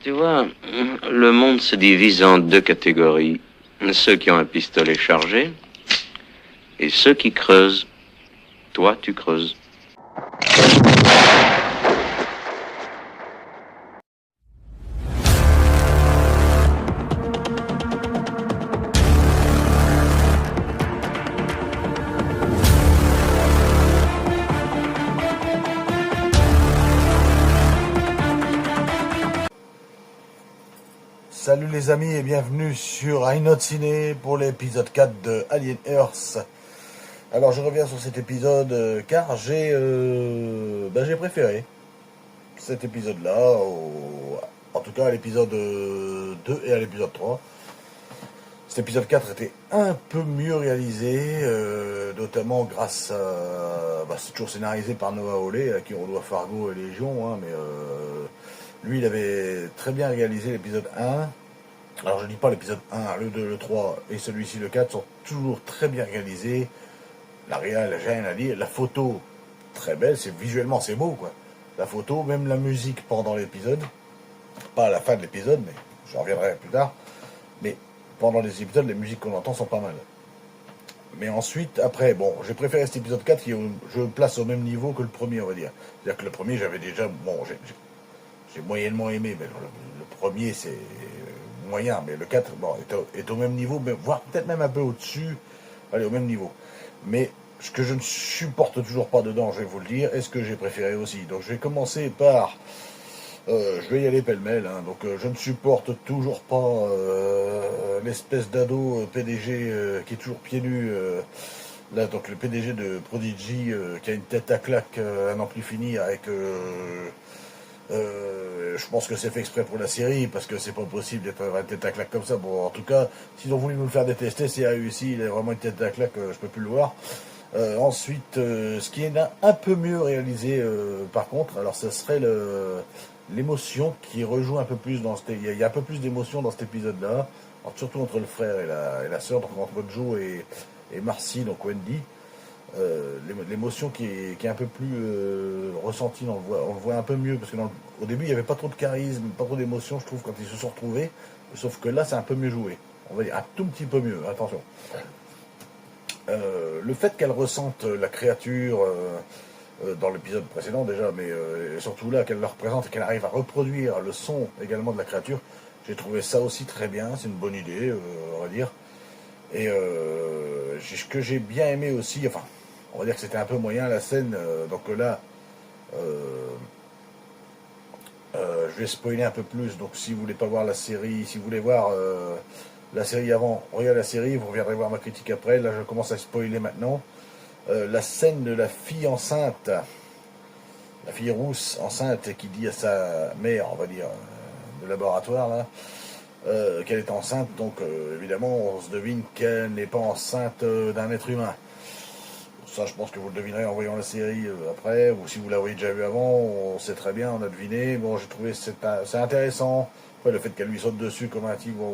Tu vois, le monde se divise en deux catégories. Ceux qui ont un pistolet chargé et ceux qui creusent. Toi, tu creuses. Salut les amis et bienvenue sur iNote Ciné pour l'épisode 4 de Alien Earth. Alors je reviens sur cet épisode car j'ai préféré cet épisode-là, en tout cas à l'épisode 2 et à l'épisode 3. Cet épisode 4 était un peu mieux réalisé, notamment grâce à... c'est toujours scénarisé par Noah Hawley, à qui on doit Fargo et Légion, hein, mais lui il avait très bien réalisé l'épisode 1. Alors je dis pas l'épisode 1, le 2, le 3 et celui-ci le 4 sont toujours très bien réalisés. La réal, j'ai rien à dire. La photo, très belle, visuellement c'est beau quoi. La photo, même la musique pendant l'épisode, pas à la fin de l'épisode, mais j'en reviendrai plus tard. Mais pendant les épisodes, les musiques qu'on entend sont pas mal. Mais ensuite, après, bon, j'ai préféré cet épisode 4 qui je place au même niveau que le premier, on va dire. C'est-à-dire que le premier, j'avais déjà, bon, j'ai moyennement aimé, mais le premier c'est moyen, mais le 4 bon, est au même niveau, mais voire peut-être même un peu au-dessus, allez, au même niveau. Mais ce que je ne supporte toujours pas dedans, je vais vous le dire, et ce que j'ai préféré aussi. Donc je vais commencer par, je vais y aller pêle-mêle, hein. Donc je ne supporte toujours pas l'espèce d'ado PDG qui est toujours pieds nus, là, donc le PDG de Prodigy qui a une tête à claque à n'en plus finir avec... je pense que c'est fait exprès pour la série, parce que c'est pas possible d'être une tête à claque comme ça. Bon, en tout cas, s'ils ont voulu nous le faire détester, c'est réussi, il est vraiment une tête à claque, je peux plus le voir. Ensuite, ce qui est un peu mieux réalisé, par contre, alors ce serait l'émotion qui rejoue un peu plus dans il y a un peu plus d'émotion dans cet épisode-là, surtout entre le frère et la sœur, donc entre Joe et Marcy, donc Wendy. L'émotion qui est un peu plus ressentie, on le voit un peu mieux, parce que au début il n'y avait pas trop de charisme, pas trop d'émotion, je trouve, quand ils se sont retrouvés, sauf que là c'est un peu mieux joué, on va dire un tout petit peu mieux, attention. Le fait qu'elle ressente la créature dans l'épisode précédent déjà, mais surtout là qu'elle la représente et qu'elle arrive à reproduire le son également de la créature, j'ai trouvé ça aussi très bien, c'est une bonne idée, on va dire. Et ce que j'ai bien aimé aussi, enfin, on va dire que c'était un peu moyen la scène, donc là, je vais spoiler un peu plus, donc si vous voulez pas voir la série, si vous voulez voir la série avant, regardez la série, vous reviendrez voir ma critique après, là je commence à spoiler maintenant. La scène de la fille enceinte, la fille rousse enceinte qui dit à sa mère, on va dire, de laboratoire là, qu'elle est enceinte, donc évidemment on se devine qu'elle n'est pas enceinte d'un être humain. Ça, je pense que vous le devinerez en voyant la série après, ou si vous l'avez déjà vu avant, on sait très bien, on a deviné. Bon, j'ai trouvé c'est intéressant. Ouais, le fait qu'elle lui saute dessus comme un tigre,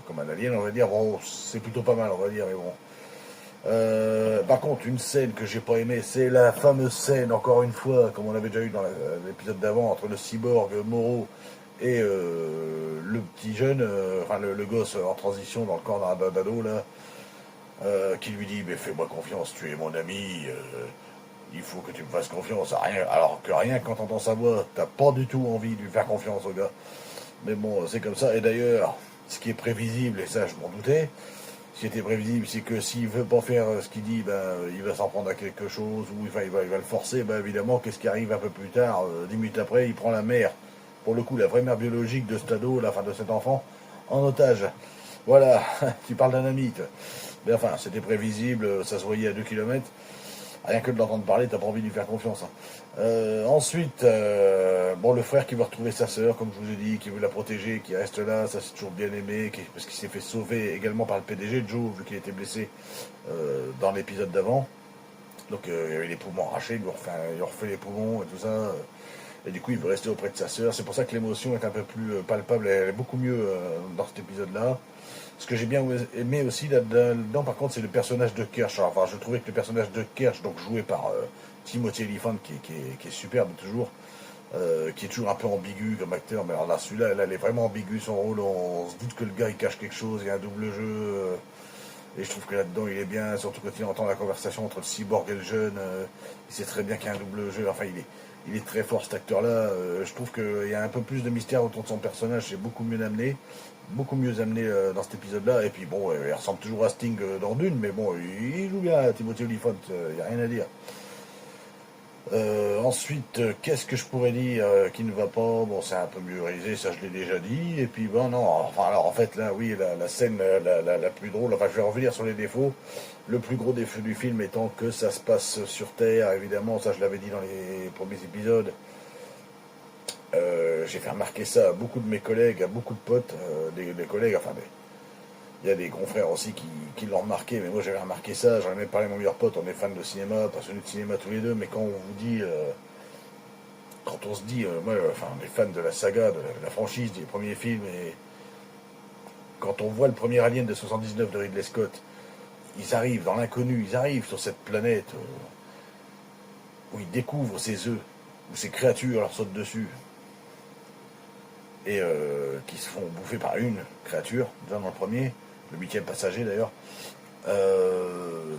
comme un alien, on va dire, bon, c'est plutôt pas mal, on va dire, mais bon. Par contre, une scène que j'ai pas aimée, c'est la fameuse scène, encore une fois, comme on avait déjà eu dans l'épisode d'avant, entre le cyborg Moreau et le petit jeune, enfin le gosse en transition dans le corps d'un ado, là. Qui lui dit mais fais-moi confiance, tu es mon ami, il faut que tu me fasses confiance. Alors que rien qu'en entendant sa voix, t'as pas du tout envie de lui faire confiance au gars. Mais bon, c'est comme ça. Et d'ailleurs, ce qui est prévisible, et ça je m'en doutais, ce qui était prévisible, c'est que s'il veut pas faire ce qu'il dit, il va s'en prendre à quelque chose, ou enfin, il va le forcer. Évidemment, qu'est-ce qui arrive un peu plus tard, 10 minutes après, il prend la mère, pour le coup la vraie mère biologique de cet ado, la fin de cet enfant, en otage. Voilà, tu parles d'un ami. Mais enfin, c'était prévisible, ça se voyait à 2 km. Rien que de l'entendre parler, t'as pas envie de lui faire confiance. Ensuite, bon, le frère qui va retrouver sa sœur, comme je vous ai dit, qui veut la protéger, qui reste là, ça c'est toujours bien aimé, parce qu'il s'est fait sauver également par le PDG, Joe, vu qu'il était blessé dans l'épisode d'avant. Donc il y avait les poumons arrachés, il refait les poumons et tout ça. Et du coup, il veut rester auprès de sa sœur. C'est pour ça que l'émotion est un peu plus palpable, elle est beaucoup mieux dans cet épisode-là. Ce que j'ai bien aimé aussi là-dedans, par contre, c'est le personnage de Kirsch. Enfin, je trouvais que le personnage de Kirsch, donc joué par Timothy Olyphant, qui est superbe toujours, qui est toujours un peu ambigu comme acteur, mais alors là, celui-là, elle est vraiment ambigu son rôle, on se doute que le gars il cache quelque chose, il y a un double jeu, et je trouve que là-dedans il est bien, surtout quand il entend la conversation entre le cyborg et le jeune, il sait très bien qu'il y a un double jeu, enfin il est très fort cet acteur-là, je trouve qu'il y a un peu plus de mystère autour de son personnage, c'est beaucoup mieux amené dans cet épisode-là, et puis bon, il ressemble toujours à Sting dans Dune, mais bon, il joue bien, Timothy Olyphant, il n'y a rien à dire. Ensuite, qu'est-ce que je pourrais dire qui ne va pas? Bon, c'est un peu mieux réalisé, ça je l'ai déjà dit. Et puis, bon, non, enfin, alors en fait, là, oui, la scène la plus drôle, enfin, je vais revenir sur les défauts. Le plus gros défaut du film étant que ça se passe sur Terre, évidemment, ça je l'avais dit dans les premiers épisodes. J'ai fait remarquer ça à beaucoup de mes collègues, à beaucoup de potes, des collègues, enfin, il y a des confrères aussi qui l'ont remarqué, mais moi j'avais remarqué ça, j'en ai même parlé à mon meilleur pote, on est fan de cinéma, passionnés de cinéma tous les deux, mais quand on vous dit, quand on se dit, moi, enfin, on est fan de la saga, de la franchise, des premiers films, et quand on voit le premier Alien de 79 de Ridley Scott, ils arrivent dans l'inconnu, ils arrivent sur cette planète où ils découvrent ces œufs, où ces créatures leur sautent dessus, et qui se font bouffer par une créature, déjà dans le premier, le 8e passager d'ailleurs,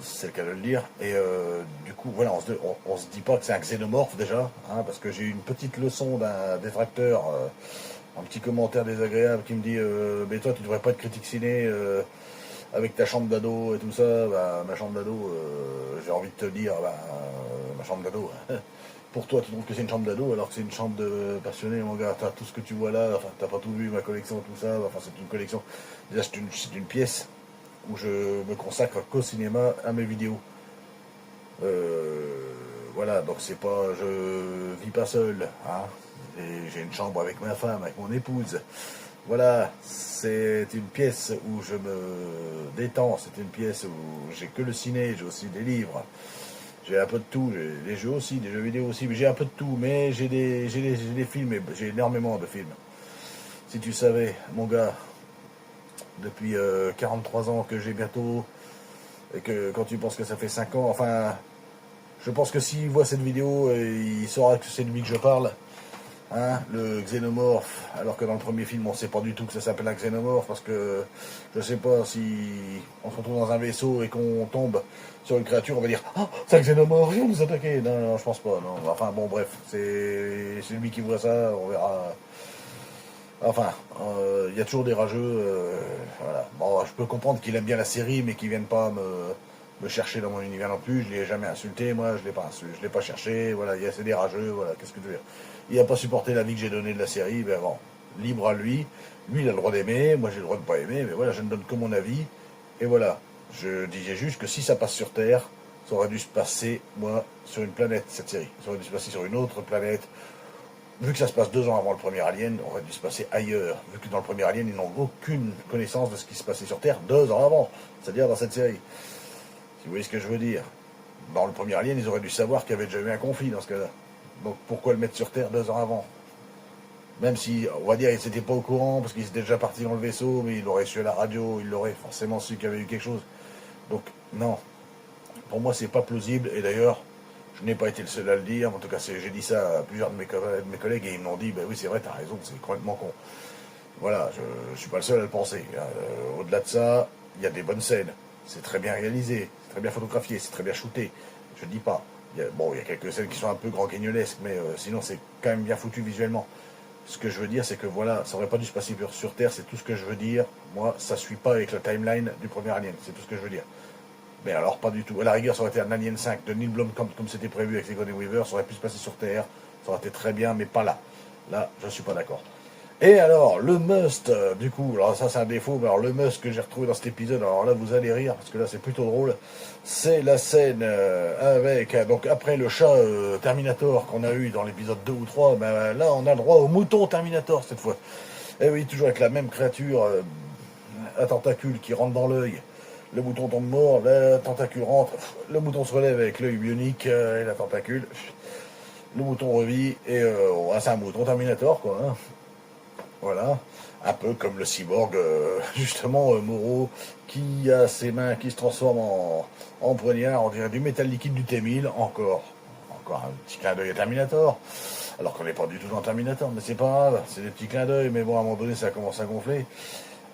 c'est le cas de le dire, et du coup voilà, on se dit pas que c'est un xénomorphe déjà, hein, parce que j'ai eu une petite leçon d'un détracteur, un petit commentaire désagréable qui me dit mais toi tu devrais pas être critique ciné avec ta chambre d'ado et tout ça. Bah, ma chambre d'ado, j'ai envie de te dire, bah, ma chambre d'ado, pour toi tu trouves que c'est une chambre d'ado alors que c'est une chambre de passionné, mon gars, t'as tout ce que tu vois là, enfin t'as pas tout vu, ma collection, tout ça, enfin c'est une collection, déjà c'est une pièce où je me consacre qu'au cinéma, à mes vidéos. Voilà, donc c'est pas, je vis pas seul, hein. J'ai une chambre avec ma femme, avec mon épouse. Voilà, c'est une pièce où je me détends, c'est une pièce où j'ai que le ciné, j'ai aussi des livres, j'ai un peu de tout, j'ai des jeux aussi, des jeux vidéo aussi, mais j'ai un peu de tout, mais j'ai des films, et j'ai énormément de films. Si tu savais, mon gars, depuis 43 ans que j'ai bientôt, et que quand tu penses que ça fait 5 ans, enfin, je pense que s'il voit cette vidéo, il saura que c'est de lui que je parle. Hein, le xénomorphe, alors que dans le premier film on sait pas du tout que ça s'appelle un xénomorphe, parce que je sais pas, si on se retrouve dans un vaisseau et qu'on tombe sur une créature, on va dire ah, c'est un xénomorphe, il va nous attaquer. Non, non, je pense pas, non. Enfin bon, bref, c'est lui qui voit ça, on verra. Enfin, il y a toujours des rageux, voilà. Bon, je peux comprendre qu'il aime bien la série, mais qu'il vienne pas me chercher dans mon univers non plus. Je l'ai jamais insulté, moi, je l'ai pas cherché. Voilà, c'est des rageux, voilà. Qu'est-ce que tu veux dire? Il n'a pas supporté l'avis que j'ai donné de la série, ben bon, libre à lui. Lui, il a le droit d'aimer, moi j'ai le droit de pas aimer, mais voilà, je ne donne que mon avis. Et voilà, je disais juste que si ça passe sur Terre, ça aurait dû se passer, moi, sur une planète, cette série. Ça aurait dû se passer sur une autre planète. Vu que ça se passe 2 ans avant le premier Alien, on aurait dû se passer ailleurs. Vu que dans le premier Alien, ils n'ont aucune connaissance de ce qui se passait sur Terre 2 ans avant. C'est-à-dire dans cette série. Si vous voyez ce que je veux dire. Dans le premier Alien, ils auraient dû savoir qu'il y avait déjà eu un conflit dans ce cas-là. Donc pourquoi le mettre sur Terre 2 ans avant? Même si, on va dire, ils n'étaient pas au courant, parce qu'ils étaient déjà partis dans le vaisseau, mais ils l'auraient su à la radio, ils l'auraient forcément su qu'il y avait eu quelque chose. Donc, non. Pour moi, c'est pas plausible, et d'ailleurs, je n'ai pas été le seul à le dire, en tout cas, j'ai dit ça à plusieurs de mes collègues, et ils m'ont dit, ben oui, c'est vrai, t'as raison, c'est complètement con. Voilà, je ne suis pas le seul à le penser. Au-delà de ça, il y a des bonnes scènes, c'est très bien réalisé, c'est très bien photographié, c'est très bien shooté, je ne dis pas. Il y a quelques scènes qui sont un peu grand guignolesques, mais sinon c'est quand même bien foutu visuellement. Ce que je veux dire, c'est que voilà, ça aurait pas dû se passer sur Terre, c'est tout ce que je veux dire. Moi, ça suit pas avec la timeline du premier Alien, c'est tout ce que je veux dire. Mais alors, pas du tout. À la rigueur, ça aurait été un Alien 5 de Neil Blomkamp, comme c'était prévu avec Sigourney Weaver, ça aurait pu se passer sur Terre, ça aurait été très bien, mais pas là. Là, je suis pas d'accord. Et alors, le must, du coup, alors ça c'est un défaut, mais alors le must que j'ai retrouvé dans cet épisode, alors là vous allez rire, parce que là c'est plutôt drôle, c'est la scène avec, donc après le chat Terminator qu'on a eu dans l'épisode 2 ou 3, ben là on a le droit au mouton Terminator cette fois. Et oui, toujours avec la même créature à tentacules qui rentre dans l'œil. Le mouton tombe mort, la tentacule rentre, le mouton se relève avec l'œil bionique et la tentacule. Le mouton revit, et c'est un mouton Terminator quoi, hein. Voilà, un peu comme le cyborg, justement, Moreau, qui a ses mains qui se transforment en poignard, on dirait du métal liquide du T-1000, encore encore un petit clin d'œil à Terminator, alors qu'on n'est pas du tout dans Terminator, mais c'est pas grave, c'est des petits clins d'œil, mais bon, à un moment donné, ça commence à gonfler.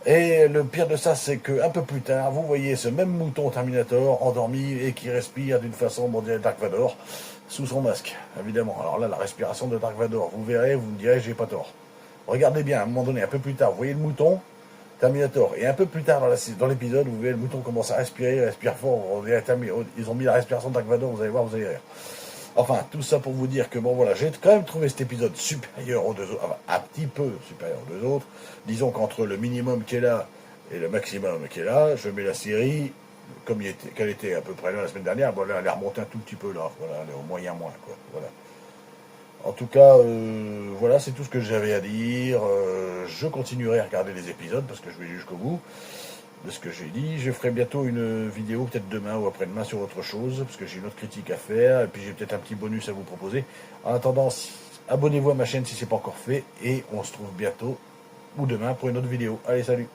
Et le pire de ça, c'est qu'un peu plus tard, vous voyez ce même mouton Terminator endormi et qui respire d'une façon, bon, dirait Dark Vador, sous son masque, évidemment. Alors là, la respiration de Dark Vador, vous verrez, vous me direz, j'ai pas tort. Regardez bien, à un moment donné, un peu plus tard, vous voyez le mouton Terminator, et un peu plus tard dans l'épisode, vous voyez le mouton commence à respirer, il respire fort, ils ont mis la respiration de Dark Vador, vous allez voir, vous allez rire. Enfin, tout ça pour vous dire que, bon voilà, j'ai quand même trouvé cet épisode supérieur aux deux autres, enfin, un petit peu supérieur aux deux autres. Disons qu'entre le minimum qui est là et le maximum qui est là, je mets la série comme qu'elle était à peu près là la semaine dernière. Bon, là, elle est remontée un tout petit peu là, voilà, elle est au moyen moins, quoi, voilà. En tout cas, voilà, c'est tout ce que j'avais à dire. Je continuerai à regarder les épisodes parce que je vais jusqu'au bout de ce que j'ai dit. Je ferai bientôt une vidéo, peut-être demain ou après-demain, sur autre chose, parce que j'ai une autre critique à faire, et puis j'ai peut-être un petit bonus à vous proposer. En attendant, abonnez-vous à ma chaîne si ce n'est pas encore fait, et on se trouve bientôt, ou demain, pour une autre vidéo. Allez, salut!